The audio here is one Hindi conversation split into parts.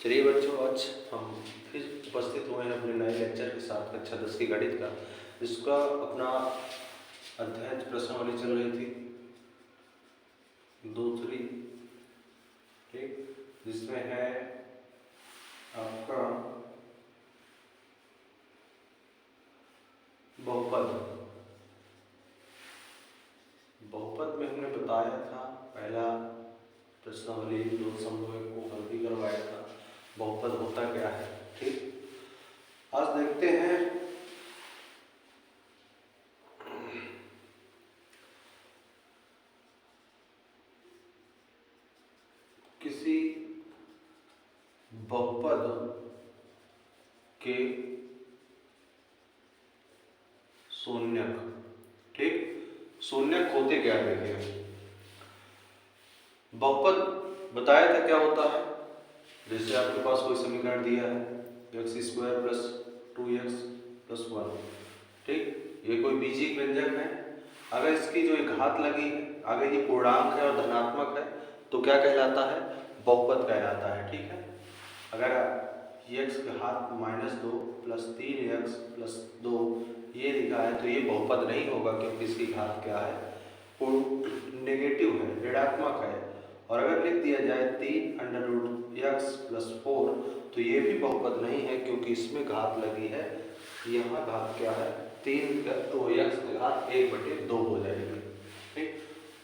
चलिए बच्चों, आज हम फिर उपस्थित हुए हैं अपने नए लेक्चर के साथ कक्षा 10 की गणित का, जिसका अपना अध्याय प्रश्नावली चल रही थी दूसरी, ठीक, जिसमें है आपका बहुपद। बहुपद में हमने बताया था, पहला प्रश्नावली 2.1 को हल भी करवाया था, बहुपद होता क्या है। ठीक, आज देखते हैं किसी बहुपद के शून्यक। ठीक, शून्यक होते क्या देखिए। बहुपद बताया था क्या होता है, जैसे आपके पास कोई समीकरण दिया है x² प्लस 2x प्लस 1। ठीक, ये कोई बीजीय व्यंजक है। अगर इसकी जो एक घात लगी है, अगर ये पूर्णांक है और धनात्मक है, तो क्या कहलाता है, बहुपद कहलाता है। ठीक है, अगर x घात -2 प्लस 3x प्लस 2 ये लिखा है तो ये बहुपद नहीं होगा, क्योंकि इसकी घात क्या है, नेगेटिव है, ऋणात्मक है। और अगर लिख दिया जाए 3√x प्लस 4 तो ये भी बहुपद नहीं है, क्योंकि इसमें घात लगी है, यहाँ घात क्या है, 3 तो x घात 1/2 हो जाएगी। ठीक,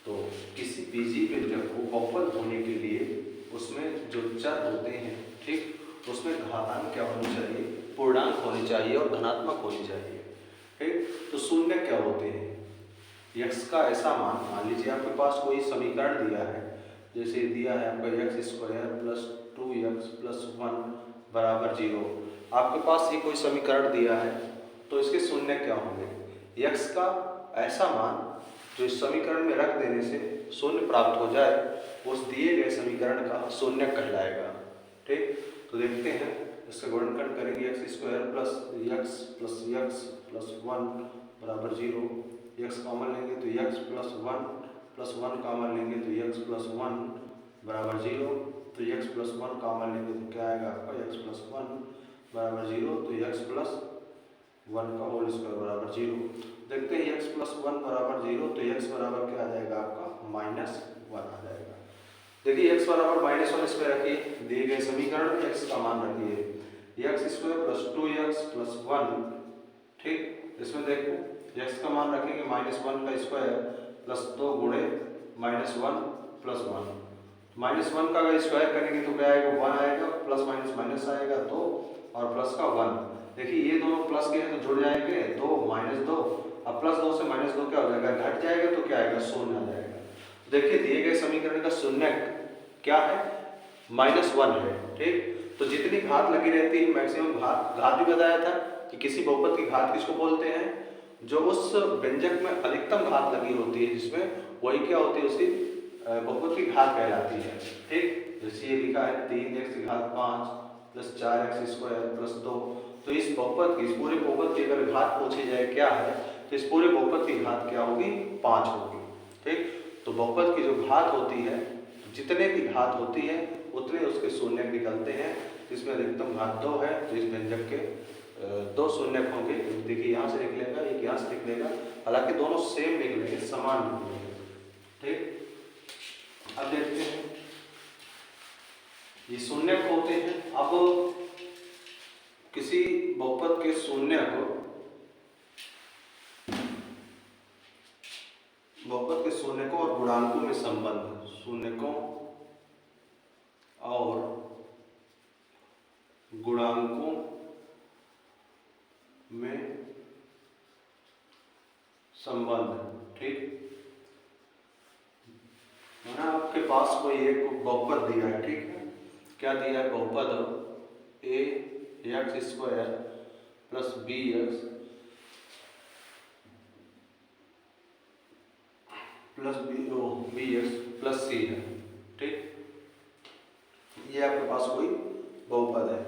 तो किसी बीजीय व्यंजक को बहुपद होने के लिए उसमें जो चर होते हैं, ठीक, उसमें घातांक क्या होनी चाहिए, पूर्णांक होनी चाहिए और धनात्मक होनी चाहिए। ठीक, तो शून्य क्या होते हैं, x का ऐसा मान लीजिए आपके पास कोई समीकरण दिया है, जैसे दिया है आपका x² प्लस 2x प्लस 1 बराबर 0। आपके पास ये कोई समीकरण दिया है, तो इसके शून्य क्या होंगे, x का ऐसा मान जो इस समीकरण में रख देने से शून्य प्राप्त हो जाए, उस दिए गए समीकरण का शून्य कहलाएगा। ठीक, तो देखते हैं, इसका गुणनखंड करेंगे x² प्लस x प्लस 1 बराबर 0। x कॉमन लेंगे तो x प्लस 1 कॉमन लेंगे तो x प्लस 1 बराबर 0। तो x प्लस 1 कॉमन लेंगे तो क्या आएगा आपका, x प्लस 1 बराबर 0, तो x प्लस 1 का होल स्क्वायर बराबर 0। देखते हैं x प्लस 1 बराबर 0, तो x बराबर क्या आ जाएगा आपका, -1 आ जाएगा। देखिए x बराबर -1 इसमें रखिए, दिए गए समीकरण में x का मान रखिए, x² प्लस 2x प्लस 1। ठीक, इसमें देखो x का मान रखेंगे -1 का स्क्वायर प्लस 2 गुणे -1 प्लस 1। -1 का अगर स्क्वायर करेंगे तो क्या आएगा, 1 आएगा, प्लस माइनस माइनस आएगा 2 और प्लस का 1। देखिए ये दोनों प्लस के हैं तो जुड़ जाएंगे, 2 -2, अब प्लस 2 से -2 क्या हो जाएगा, घट जाएगा, तो क्या आएगा, शून्य आ जाएगा। देखिए दिए गए समीकरण का शून्य क्या है, -1 है। ठीक, तो जितनी घात लगी रहती है, मैक्सिमम घात भी बताया था कि किसी बहुपद की घात किसको बोलते हैं, जो उस व्यंजक में अधिकतम घात लगी होती है, जिसमें वही क्या होती है, उसकी बहुपद की घात कहलाती है। ठीक, जैसे ये लिखा है 3x घात 5 प्लस 4x² प्लस 2। तो इस बहुपद की, इस पूरे बहुपद की अगर घात पूछी जाए क्या है, तो इस पूरे बहुपद की घात क्या होगी, 5 होगी। ठीक, तो बहुपद की जो घात होती है, जितने की घात होती है उतने उसके शून्य निकलते हैं। इसमें अधिकतम घात 2 है, तो इस व्यंजक के 2 शून्यक होंगे। देखिए यहाँ से निकलेगा, एक यहाँ से निकलेगा, हालांकि दोनों सेम निकलेंगे, समान निकलेंगे। ठीक, अब देखते हैं ये शून्यक होते हैं। अब किसी बहुपद के शून्यक, बहुपद के शून्यकों और गुणांकों में संबंध, शून्यकों और गुणांकों में संबंध। ठीक, मैंने आपके पास कोई एक बहुपद दिया है, ठीक है, क्या दिया है, बहुपद ax² plus bx plus bx plus c है। ठीक, ये आपके पास कोई बहुपद है,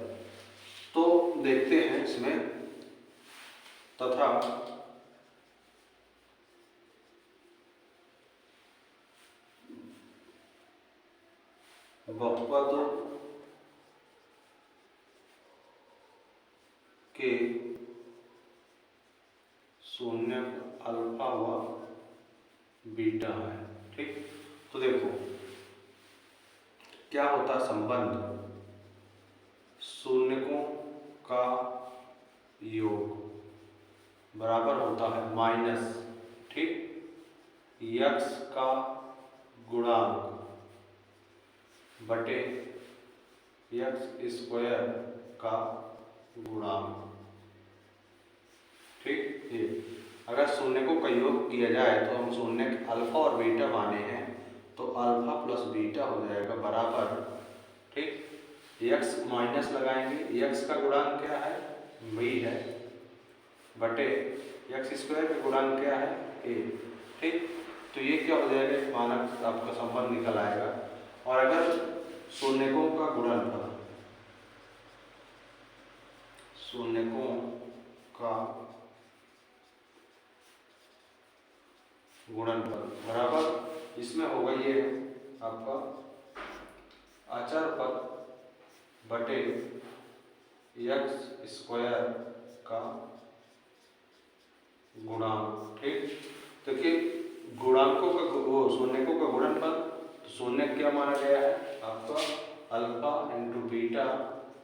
तो देखते हैं इसमें, तथा बहुपद बीटा है। ठीक, तो देखो क्या होता है संबंध, शून्यकों का योग बराबर होता है माइनस, ठीक, यक्स का गुणांक बटे यक्स स्क्वायर का गुणांक। ठीक, ये अगर शून्यकों का योग किया जाए तो हम शून्य अल्फा और बीटा माने हैं, तो अल्फा प्लस बीटा हो जाएगा बराबर, ठीक, यक्स माइनस लगाएंगे, यक्स का गुणांक क्या है, बी है, बटे यक्स स्क्वायर का गुणांक क्या है, ए। ठीक, तो ये क्या हो जाएगा, मानक आपका संबंध निकल आएगा। और अगर शून्यकों का गुणनफल, शून्यकों का गुणनफल बराबर इसमें होगा ये आपका अचर पद बटे यक्स स्क्वायर का गुणांक। ठीक, देखिए गुणांकों का वो शून्यकों का गुणनफल, तो शून्य क्या माना गया है आपका अल्फा इंटू बीटा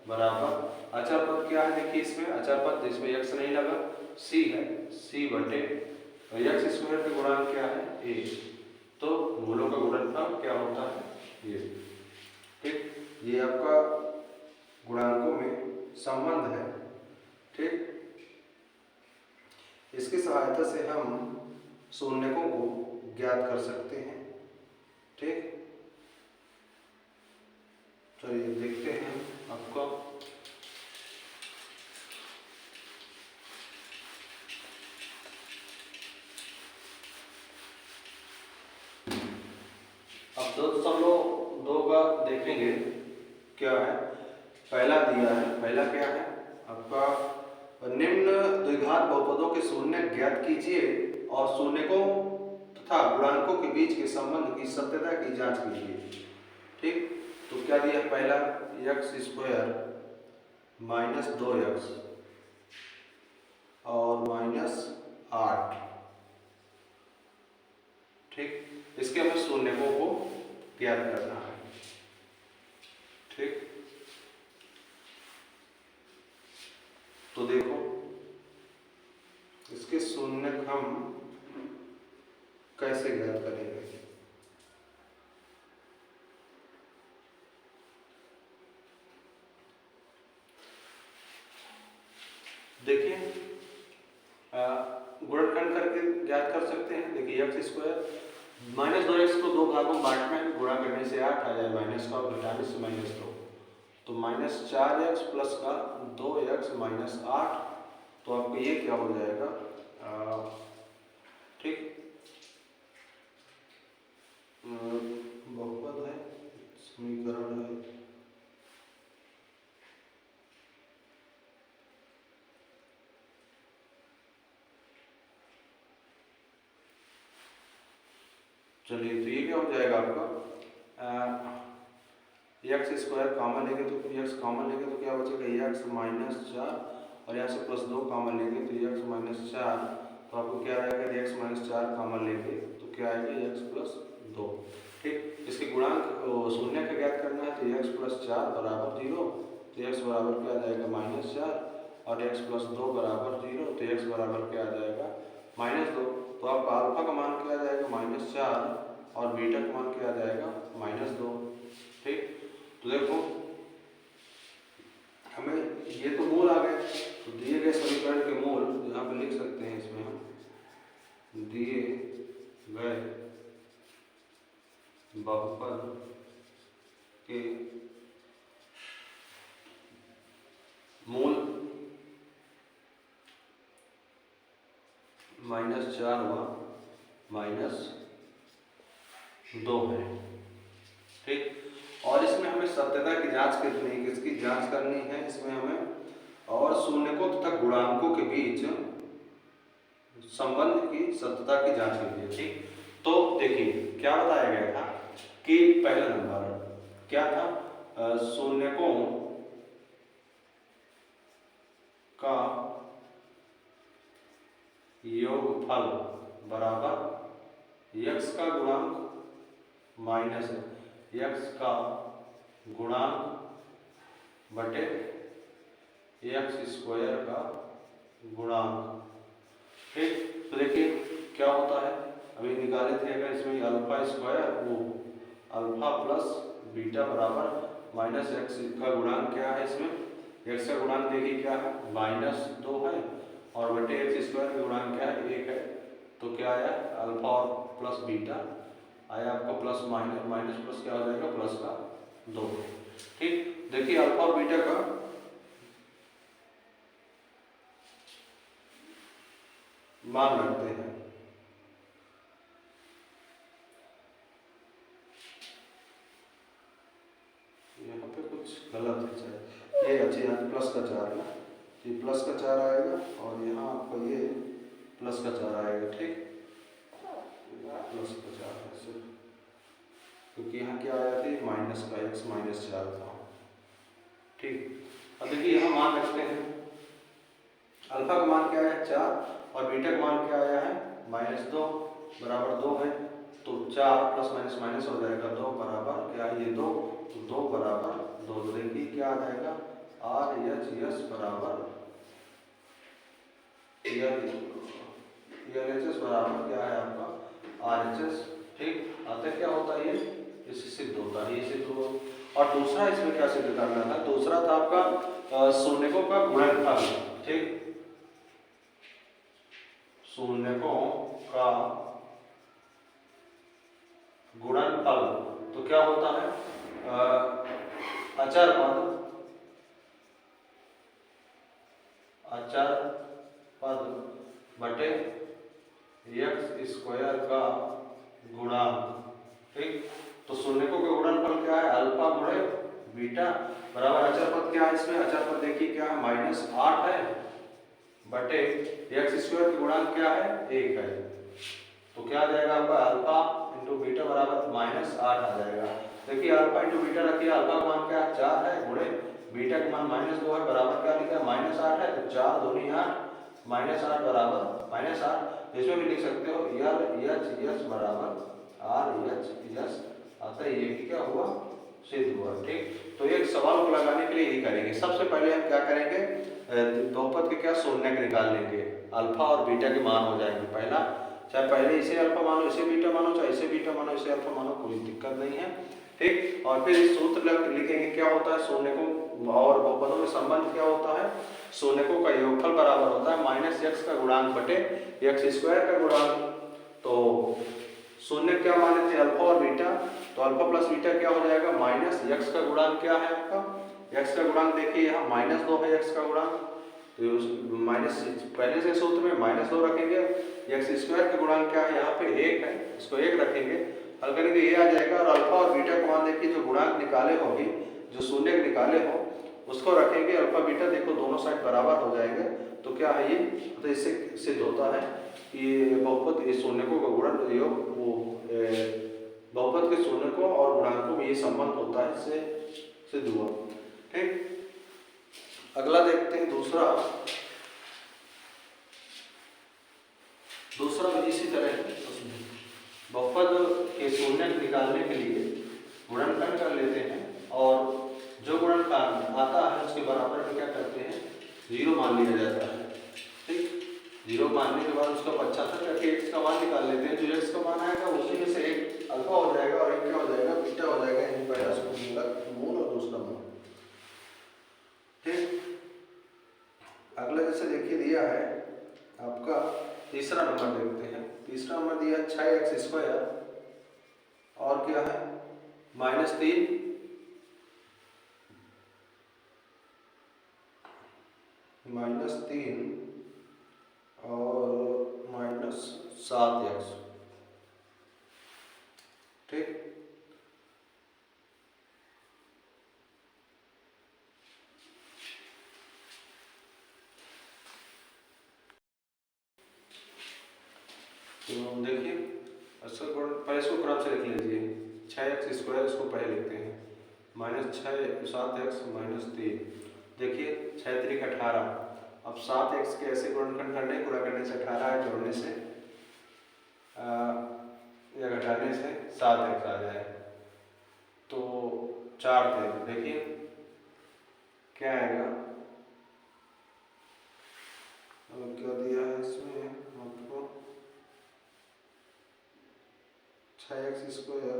बराबर अचर पद क्या है, देखिए इसमें अचर पद जिसमें यक्स नहीं लगा, सी है, सी बटे यक्स स्क्वायर का गुणांक क्या है, ए। तो मूलों का गुणनफल क्या होता है, ये। ठीक, ये आपका गुणांकों में संबंध है। ठीक, इसकी सहायता से हम शून्यकों को ज्ञात कर सकते हैं। ठीक, चलिए देखते हैं आपको अब सब लोग दो का देखेंगे क्या है। पहला दिया है, पहला क्या है आपका, निम्न द्विघात बहुपदों के शून्य ज्ञात कीजिए और शून्यकों तथा गुणांकों के बीच के संबंध की सत्यता की जांच कीजिए। ठीक, तो क्या दिया पहला, यक्स स्क्वायर माइनस 2x और माइनस 8। ठीक, इसके हमें शून्यकों को ज्ञात करना है। ठीक, तो देखो इसके शून्यक हम कैसे ज्ञात करेंगे। देखिए गुणनखंड करके ज्ञात कर सकते हैं। देखिए एक्स स्क्वायर माइनस 2x को दो भागों में बांटना है, गुणा करने से 8 आ जाए, माइनस का और घटाने से माइनस 2, तो माइनस 4x प्लस का 2x माइनस 8, तो आपको ये क्या हो जाएगा, ठीक, बहुपद है, समीकरण है, चलिए तो ये क्या हो जाएगा आपका, एक्स स्क्वायर कॉमन लेंगे तो एक्स कॉमन लेंगे तो क्या बचेगा, एक्स माइनस 4 और यहाँ से प्लस 2 कॉमन लेंगे तो एक्स माइनस 4, तो आपको क्या आएगा, एक्स माइनस 4 कॉमन लेंगे तो क्या आएगा, एक्स प्लस 2। ठीक, इसके गुणांक शून्य का ज्ञात करना है, तो एक्स प्लस 4 बराबर 0, तो एक्स बराबर क्या आ जाएगा, माइनस 4, और एक्स प्लस 2 बराबर 0, तो एक्स बराबर क्या आ जाएगा, माइनस 2। तो आपका अल्फा का मान क्या आ जाएगा, माइनस 4, और बीटा का मान क्या आ जाएगा, माइनस 2। ठीक, तो देखो हमें ये तो मूल आ गए, तो दिए गए समीकरण के मूल यहाँ पे लिख सकते हैं, इसमें हम दिए गए बहुपद के मूल -4 व -2 है। ठीक, और इसमें हमें सत्यता की जांच करनी है, किसकी जांच करनी है इसमें हमें, और शून्यकों तथा गुणांकों के बीच संबंध की सत्यता की जांच करनी है। ठीक, तो देखिए क्या बताया गया था कि पहला नंबर क्या था, शून्यकों का योगफल बराबर x का गुणांक माइनस x का गुणांक बटे एक्स स्क्वायर का गुणांक। ठीक, तो देखिए क्या होता है, अभी निकाले थे अगर इसमें अल्फा स्क्वायर वो अल्फा प्लस बीटा बराबर माइनस एक्स का गुणांक क्या है, इसमें एक्स का गुणांक देखिए क्या है -2 है और बटे एक्स स्क्वायर का गुणांक क्या है 1 है। तो क्या आया अल्फा और प्लस बीटा आया आपको प्लस माइनस माइनस प्लस क्या हो जाएगा प्लस का 2। ठीक, देखिए अल्फा और बीटा का मान रखते हैं। यहाँ पे कुछ गलत है शायद, ये अच्छे यहाँ प्लस का 4 है, ये प्लस का 4 आएगा और यहाँ आपको ये प्लस का 4 आएगा। ठीक, प्लस का 4 है सिर्फ, क्योंकि यहाँ क्या आया थे माइनस का x -4 था। ठीक, अब देखिए यहाँ मान रखते हैं, अल्फा का मान क्या है 4 और बीटा का मान क्या आया है -2 बराबर 2 है। तो 4 प्लस माइनस माइनस हो जाएगा 2 बराबर क्या है ये 2, तो 2 बराबर 2। तो देखिए क्या आ जाएगा RHS बराबर RHS बराबर क्या है आपका RHS। ठीक, अतः क्या होता है ये इससे सिद्ध होता है, ये सिद्ध हुआ। और दूसरा इसमें क्या सिद्ध करना था, दूसरा था आपका शून्यकों का गुणनफल। ठीक, शून्यकों का गुणनफल तो क्या होता है अचर पद बटे एक्स स्क्वायर का गुणांक। ठीक, तो शून्यकों का गुणनफल क्या है अल्फा गुणे बीटा बराबर अचर पद क्या है, इसमें अचर पद देखिए क्या है -8 है बटे एक्स स्क्वायर का गुणांक क्या है 1 है। तो क्या आ जाएगा आपका अल्फा इंटू बीटा बराबर -8 आ जाएगा। देखिए अल्फा इंटू बीटा रखिए, अल्फा का मान क्या है 4 है गुणे बीटा का मान -2 है बराबर क्या लिखा है -8 है। तो 4 दूनी 8 -8 बराबर -8, इसमें भी लिख सकते हो RHS बराबर RHS। अतः ये भी क्या हुआ सिद्ध हुआ। ठीक, तो एक सवाल को लगाने के लिए यही करेंगे, सबसे पहले हम क्या करेंगे बहुपद के क्या शून्यक निकाल लेंगे, अल्फा और बीटा के मान हो जाएंगे पहला, चाहे पहले इसे अल्फा मानो इसे बीटा मानो, चाहे इसे बीटा मानो इसे अल्फा मानो, कोई दिक्कत नहीं है। ठीक, और फिर इस सूत्र लिखेंगे क्या होता है शून्यकों और बहुपदों में संबंध क्या होता है, शून्यकों का योगफल बराबर होता है -x का गुणांक बटे एक्स स्क्वायर का गुणांक। तो शून्य क्या माने थे अल्फा और बीटा, तो अल्फा प्लस बीटा क्या हो जाएगा -x का गुणांक क्या है आपका x का गुणांक देखिए यहाँ -2 है x का गुणांक, तो माइनस पहले से सूत्र में -2 रखेंगे, एक्स स्क्वायर का गुणांक क्या है यहाँ पे 1 है, इसको 1 रखेंगे, हल करेंगे ये आ जाएगा। और अल्फा और बीटा का मान देखिए जो गुणांक निकाले होंगे जो शून्य निकाले हो उसको रखेंगे, अल्फा बीटा देखो दोनों साइड बराबर हो जाएंगे। तो क्या है ये, तो इससे सिद्ध होता है कि बहुपद ये शून्यकों का गुणन योग वो बहुपद के शून्यकों और गुणांकों में ये संबंध होता है, इससे सिद्ध हुआ। ठीक, अगला देखते हैं दूसरा भी इसी तरह बहुपद के शून्यक निकालने के लिए गुणनखंड कर लेते हैं और जो गुणनखंड आता है उसके बराबर में क्या करते हैं 0 मान लिया जाता है। ठीक, 0 मानने के बाद उसका 75 करके x का मान निकाल लेते हैं, जो x का मान आएगा उसी में से एक अल्फा हो जाएगा और एक क्या हो जाएगा बीटा हो जाएगा, यानी पहला मूल और दूसरा मूल। ठीक, अगला जैसे देखिए दिया है आपका तीसरा नंबर देखते हैं, तीसरा नंबर दिया है 6x स्क्वायर और क्या है -3 और -7x। ठीक, तो देखिए पहले इसको क्रम से लिख लीजिए, 6x स्क्वायर इसको पहले लिखते हैं -7x -3। देखिए 6 3 18, अब 7x के ऐसे गुणनखंड करने गुणा करने से 18 है, जोड़ने से या घटाने से 7x आ जाए तो 4 थे, देखिए क्या आएगा, क्या दिया है इसमें आपको 6x स्क्वायर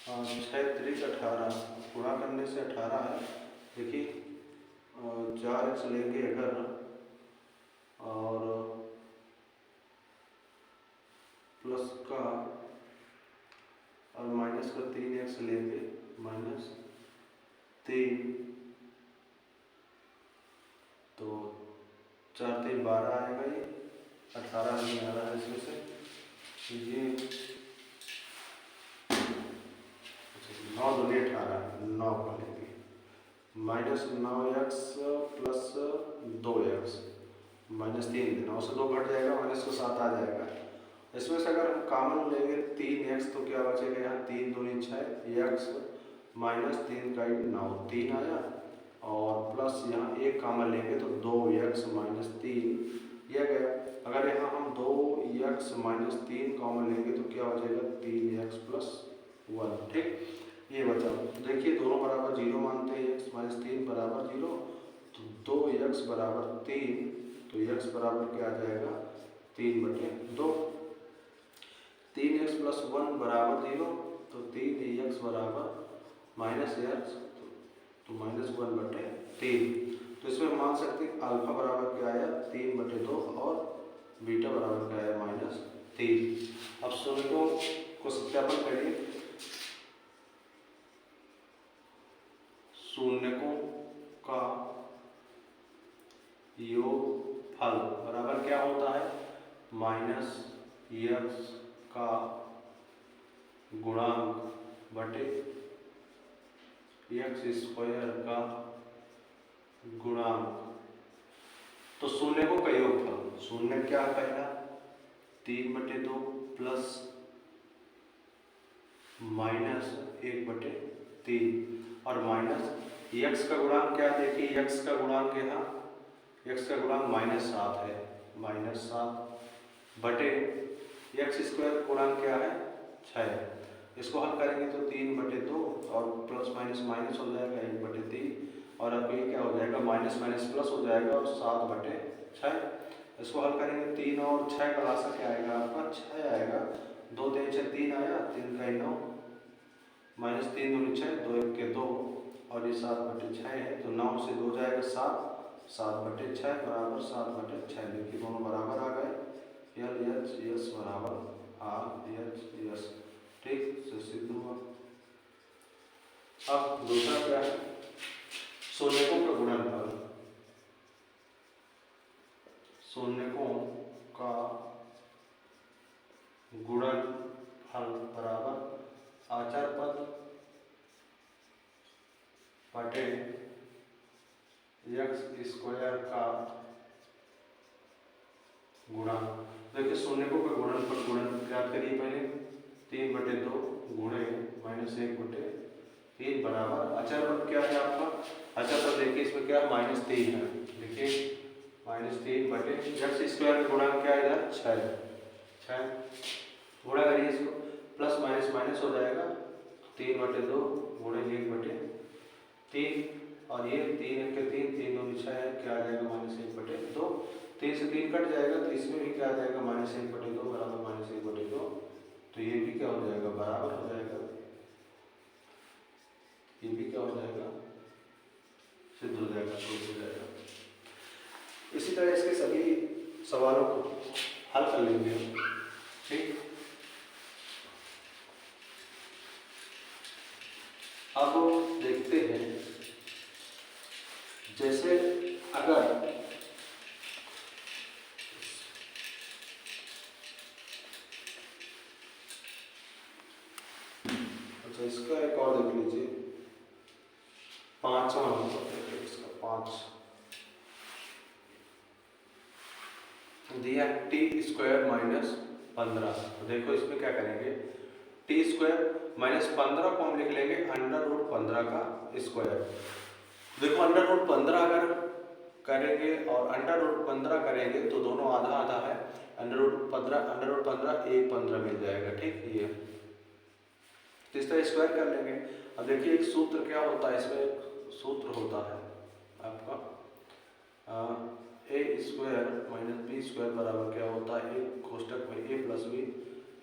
6 3 18 गुणा करने से 18 है, देखिए 4x लेंगे अगर और प्लस का और माइनस का 3x लेंगे -3 तो 4 3 12 आएगा, ये 18 नहीं आ रहा है इसमें से, ये 9 2 18 9 को लेंगे -9x प्लस 2x -3 9 से 2 घट जाएगा, माइनस को 7 आ जाएगा। इसमें से अगर हम कॉमन लेंगे 3x तो क्या बचेगा, यहाँ 3 दूनी 6 x -3 का 9 3 आया और प्लस यहाँ एक कॉमन लेंगे तो 2x -3 यह गया। अगर यहाँ हम 2x -3 कॉमन लेंगे तो क्या बचेगा 3x + 1, ठीक, ये बचा। देखिए दोनों बराबर 0 मानते हैं, x -3 बराबर 0 तो 2x बराबर 3 तो x बराबर क्या आ जाएगा 3/2, 3x + 1 बराबर 0 तो 3x बराबर -x तो -1/3। तो इसमें हम मान सकते हैं अल्फा बराबर क्या आया 3/2 और बीटा बराबर क्या आया -3। अब शून्यों को सत्यापन करिए, शून्यकों का योगफल बराबर क्या होता है -x का गुणांक बटे x² का गुणांक। तो शून्यकों का योगफल, शून्य क्या है पहला 3/2 प्लस -1/3 और माइनस x का गुणांक क्या है, देखिए x का गुणांक यहाँ x का गुणांक -7 है, -7 बटे x² गुणांक क्या है 6। इसको हल करेंगे तो 3/2 और प्लस माइनस माइनस हो जाएगा 1/3 और अब ये क्या हो जाएगा माइनस माइनस प्लस हो जाएगा और 7/6। इसको हल करेंगे 3 और 6 का लासा क्या आएगा आपका 6 आएगा, 2 3 6 3 आया, 3 का 9 -3 दूनी 6 2 1 के 2 और ये 7/6 है तो 9 से 2 जाएगा 7 7/6 बराबर 7/6। देखिए दोनों बराबर आ गए, LHS बराबर RHS, ठीक से सिद्ध हुआ। अब दूसरा क्या है शून्यकों का गुणनफल, शून्यकों का गुणनफल बराबर आचार पद बटे x² का गुणांक। देखिए शून्यकों का गुणनफल ज्ञात करिए पहले 3/2 गुणे -1/3 बराबर अचर पद क्या है आपका, अचर पद देखिए इसमें क्या -3 है, देखिए -3 बटे x² का गुणांक क्या है इधर 6 गुणा करिए इसको प्लस माइनस माइनस हो जाएगा 3/2 गुणे 1/3 और ये 3 1 के 3 3 2 6 है, क्या आ जाएगा -1/2, 3 से 3 कट जाएगा तो इसमें भी क्या आ जाएगा -1/2 बराबर -1/2, तो ये भी क्या हो जाएगा बराबर हो जाएगा, ये भी क्या हो जाएगा सिद्ध हो जाएगा, प्रूफ हो जाएगा। इसी तरह इसके सभी सवालों को हल कर लेंगे, ठीक। अब देखते हैं जैसे अगर अच्छा इसका एक और देख लीजिए, पांचवा नंबर इसका 5 दिया t² -15। तो देखो इसमें क्या करेंगे t² -15 को हम लिख लेंगे √15 का स्क्वायर। देखो √15 अगर करेंगे और अंडर रूट 15 करेंगे तो दोनों आधा आधा है, अंडर रूट 15 1 15 मिल जाएगा। ठीक, ये तो इस तरह स्क्वायर कर लेंगे। अब देखिए एक सूत्र क्या होता है, इसमें एक सूत्र होता है आपका ए स्क्वायर माइनस बी स्क्वायर बराबर क्या होता है, एक कोष्टक में ए प्लस बी,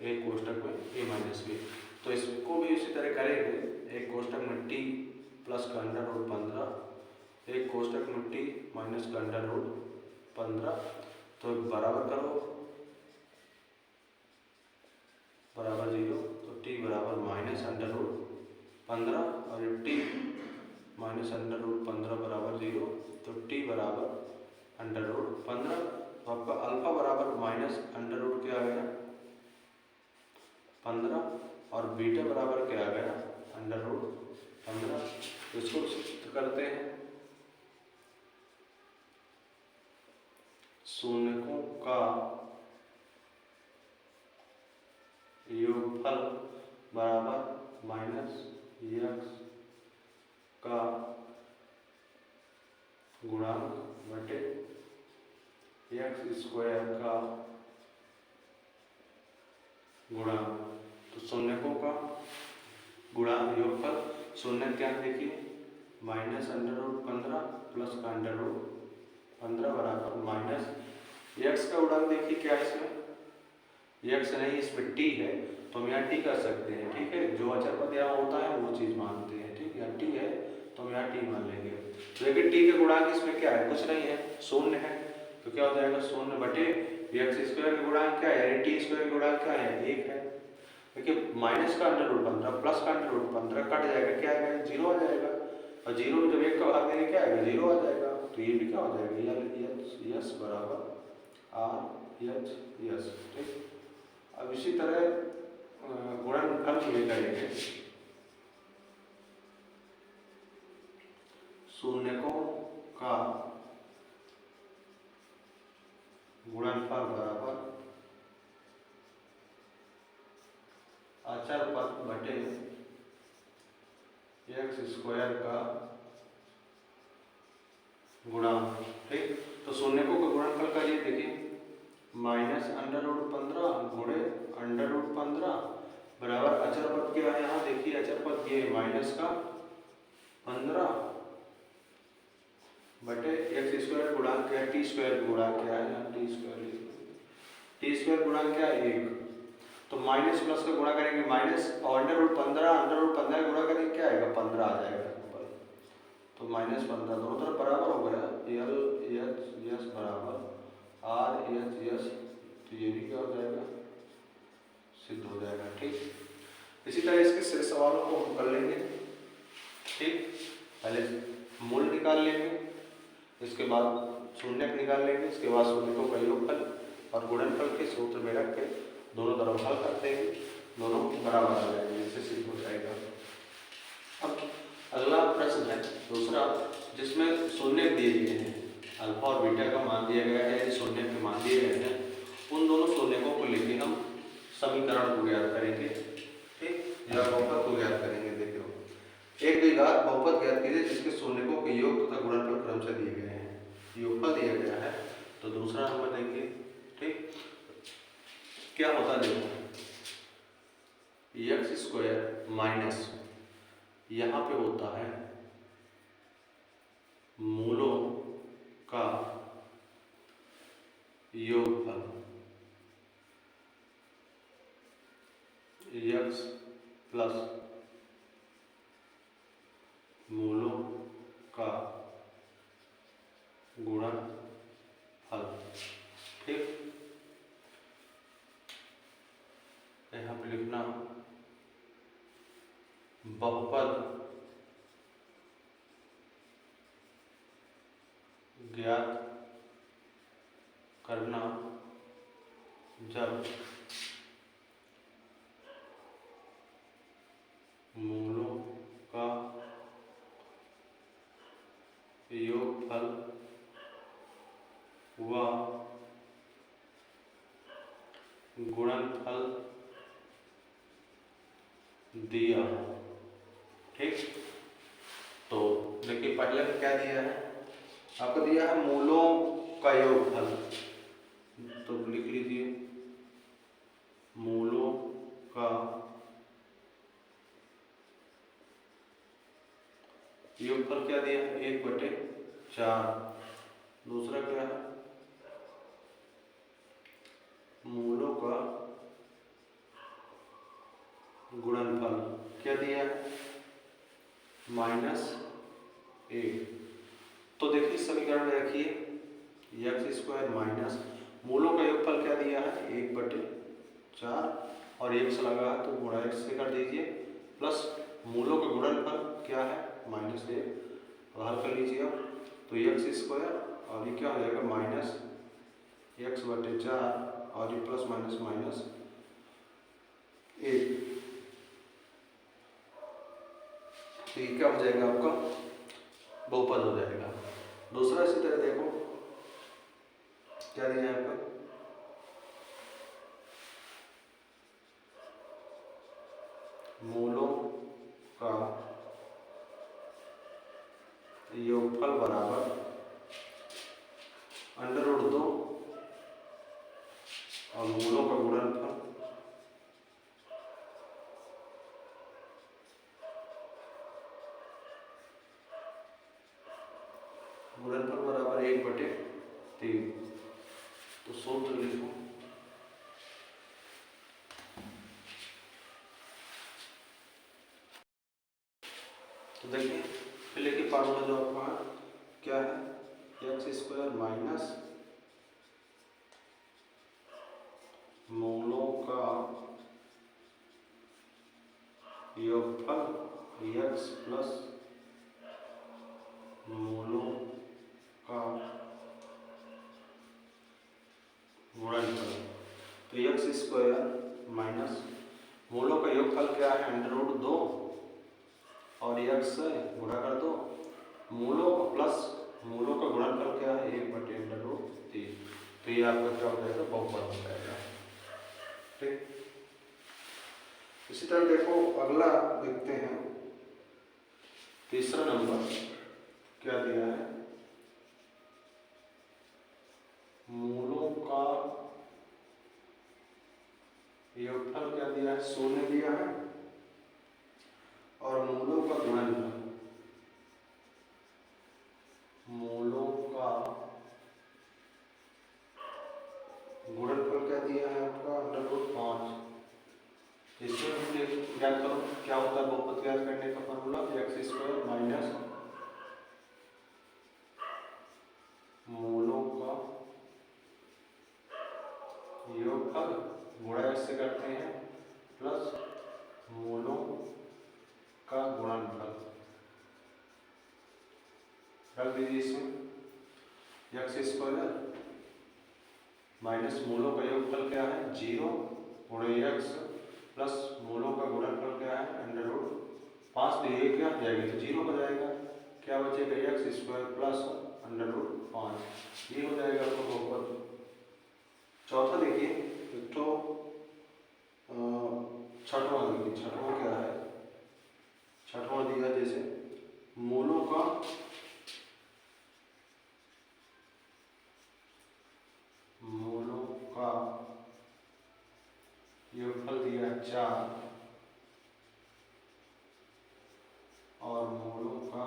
एक कोष्टक में ए माइनस बी। तो इसको भी इसी तरह करेंगे, एक कोष्टक में टी प्लस का अंडर रूट 15, एक कोष्टक में टी माइनस का अंडर रूट 15, तो बराबर करो बराबर 0, तो टी बराबर माइनस अंडर रूट 15 और टी माइनस अंडर रूट 15 बराबर 0, तो टी बराबर अंडर रूट 15। तो आपका अल्फा बराबर माइनस अंडर रूट क्या आ गया 15 और बीटा बराबर क्या आ गया अंडर रूट 15। इसको सिद्ध करते हैं, शून्यकों का योगफल बराबर माइनस एक्स का गुणांक बटे एक्स स्क्वायर का गुणांक। तो शून्यकों का गुणांक योगफल, शून्य क्या देखिए माइनस अंडर रूट 15 प्लस का अंडर रूट 15 बराबर माइनस एक्स का गुणांक देखिए क्या है इसमें, एक्स नहीं इसमें टी है, तो हम यहाँ टी कर सकते हैं। ठीक है, जो अचर पद यहाँ होता है वो चीज़ मानते हैं। ठीक है, यहाँ टी है तो हम यहाँ टी मान लेंगे। लेकिन टी के गुणांक इसमें क्या है, कुछ नहीं है, शून्य है, तो क्या हो जाएगा शून्य बटे एक्स स्क्वायर का गुणांक क्या है, टी स्क्वायर का गुणांक क्या है 1 है। देखिए माइनस का अंडर रूट 15 प्लस का अंडर रूट 15 कट जाएगा, क्या आएगा 0 आ जाएगा, और 0 में जब 1 का भाग देंगे क्या आएगा 0 आ जाएगा। तो ये भी क्या हो जाएगा एच बराबर आर एच एस। ठीक, अब इसी तरह गुणनफल में करेंगे, शून्यकों का गुणनफल बराबर अचर पद बटे एक्स स्क्वायर का गुणांक। ठीक, तो शून्यकों का गुणनफल करिए, देखिए माइनस अंडर रूट 15 गुणे अंडर रूट 15 बराबर अचर पद क्या है, यहाँ देखिए अचर पद ये माइनस का 15 बटे एक्स स्क्वायर गुणांक क्या है, टी स्क्वायर गुणांक क्या है, टी स्क्वायर गुणांक क्या है 1, तो माइनस प्लस का गुणा करेंगे माइनस और अंडर रूट 15 गुणा करेंगे क्या आएगा 15 आ जाएगा, तो माइनस 15 दोनों तरफ बराबर हो गया, एल एच एस बराबर आर एच एस, तो ये भी क्या हो जाएगा सिद्ध हो जाएगा। ठीक, इसी तरह इसके शेष सवालों को हम कर लेंगे। ठीक, पहले मूल निकाल लेंगे, इसके बाद शून्यक निकाल लेंगे, इसके बाद शून्यकों का योगफल और गुणनफल के सूत्र में रख के दोनों तरफ हल कर देंगे, दोनों बराबर आ जाएंगे, इससे सिद्ध हो जाएगा। अब अगला प्रश्न है दूसरा, जिसमें शून्य दिए गए हैं, अल्फा और बीटा का मान दिया गया है, शून्य के मान दिए गए हैं, उन दोनों शून्यकों को लेके हम समीकरण को ज्ञात करेंगे। ठीक, या बहुपद को ज्ञात करेंगे। देखिए एक द्विघात बहुपद ज्ञात कीजिए जिसके शून्यकों के योग तथा गुणनफल क्रमशः दिए गए हैं, योगफल दिया गया है। तो दूसरा नंबर देखिए, ठीक क्या होता है, देखो एक्स स्क्वायर माइनस यहाँ पे होता है मूलों का योगफल, एक्स प्लस मूलों का गुणनफल। ठीक, यहाँ पे लिखना बहुपद ज्ञात करना जब मूलों का योगफल व गुणनफल दिया। ठीक, तो देखिए पहले में क्या दिया है, आपको दिया है मूलों का योगफल, तो लिख लीजिए मूलों का योगफल क्या दिया है 1/4। दूसरा क्या है मूलों का गुणनफल क्या दिया है -1। तो देखिए समीकरण में रखिए x² माइनस मूलों का योगफल क्या दिया है 1/4 और x लगा है तो गुणा x से कर दीजिए, प्लस मूलों का गुणनफल क्या है -1। तो हल कर लीजिए आप, तो x² और ये क्या हो जाएगा -x/4 और ये प्लस माइनस -1। तो ये क्या हो जाएगा आपका बहुपद हो जाएगा। दूसरा इसी तरह देखो क्या दिया है आपका मूलों का योगफल बराबर √2 और मूलों का गुणनफल बराबर 1/3। तो सूत्र लिखो तो देखिए पहले की फार्मूला जो आपका है क्या है x² माइनस मूलों का योगफल x प्लस मूलों का गुणनफल। तो x² माइनस मूलों का योगफल क्या है √2 और x से गुणा कर दो, मूलों का प्लस मूलों का गुणनफल क्या है 1/√3। तो ये आपका क्या हो जाएगा बहुपद हो जाएगा। ठीक, इसी तरह देखो अगला देखते हैं तीसरा नंबर क्या दिया है मूलों का योगफल क्या दिया है 0 दिया है और मूलों का गुणनफल मूलों का गुणनफल क्या दिया है आपका √5। इसमें ज्ञात करो क्या होता है बहुपद ज्ञात करने का फॉर्मूला x² माइनस मूलों का योगफल गुणा x से करते हैं प्लस मूलों का गुणनफल रख दीजिए इसमें x² माइनस मूलों का योगफल क्या है 0 गुणे x प्लस मूलों का गुणनफल क्या है √5। तो ये क्या जाएगा तो 0 हो जाएगा, क्या बचेगा x² प्लस √5। ये हो जाएगा आपका बहुपद। चौथा देखिए एक तो छठवां देखिए, छठवां क्या है छठवां दिया जैसे मूलों का योगफल दिया 4 और मूलों का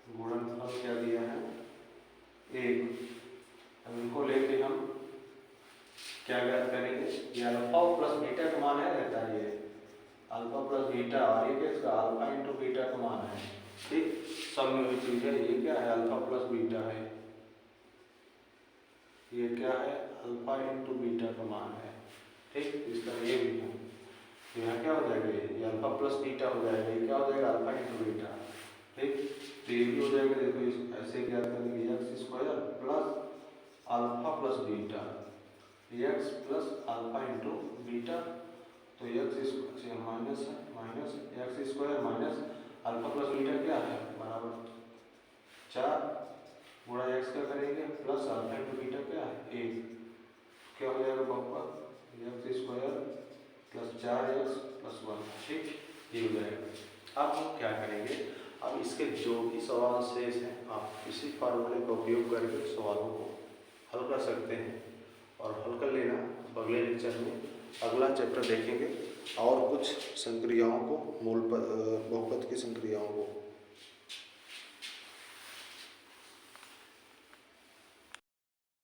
गुणनफल क्या दिया है 1। अब इनको लेके हम क्या ज्ञात करेंगे, ये अल्फा प्लस बीटा का मान है रहता है, ये अल्फा प्लस बीटा और ये किसका अल्फा इंटू बीटा का मान है। ठीक, सब में हुई चीज है, ये क्या है अल्फा प्लस बीटा है, ये क्या है अल्फा इंटू बीटा का मान है। ठीक, इसका ये भी है तो यहाँ क्या हो जाएगा ये अल्फा प्लस बीटा हो जाएगा, ये क्या हो जाएगा अल्फा इंटू बीटा। ठीक, तो ये भी हो जाएगा देखो ऐसे क्या करेंगे x² plus alpha plus beta x plus alpha into beta. तो x माइनस है minus x² minus alpha plus beta क्या है बराबर 4 गुणा x का करेंगे प्लस अल्फा इंटू बीटा क्या है 1। क्या हो जाएगा बहुपद x² प्लस 4x प्लस 1। ठीक, ये हो जाएगा। अब हम क्या करेंगे, अब इसके जो भी सवाल शेष हैं आप इसी फार्मूले का उपयोग करके सवालों को हल कर सकते हैं और हल कर लेना। अगले लेक्चर में अगला चैप्टर देखेंगे और कुछ संक्रियाओं को, बहुपद की संक्रियाओं को।